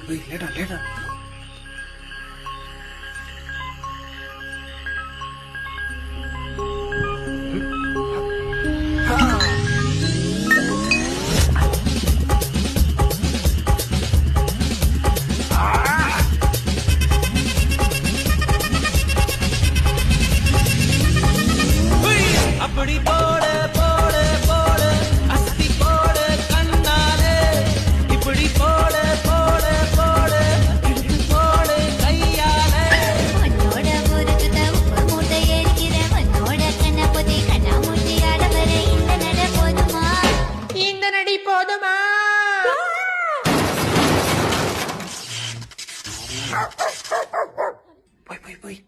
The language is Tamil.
லேடா லேடா. அப்படி போட போட போட அஸ்தி போட கண்ணாலே இப்படி போட போட போட இழுத்து போட கையாலே மண்ணோட முறுக்குத உப்பு மூட்டை எரிக்கிற மண்ணோட கண்ணப்பொதி கண்ணாமூச்சி ஆட வர இந்த நட போதுமா இந்த நடி போதுமா? போய் போய் போய்.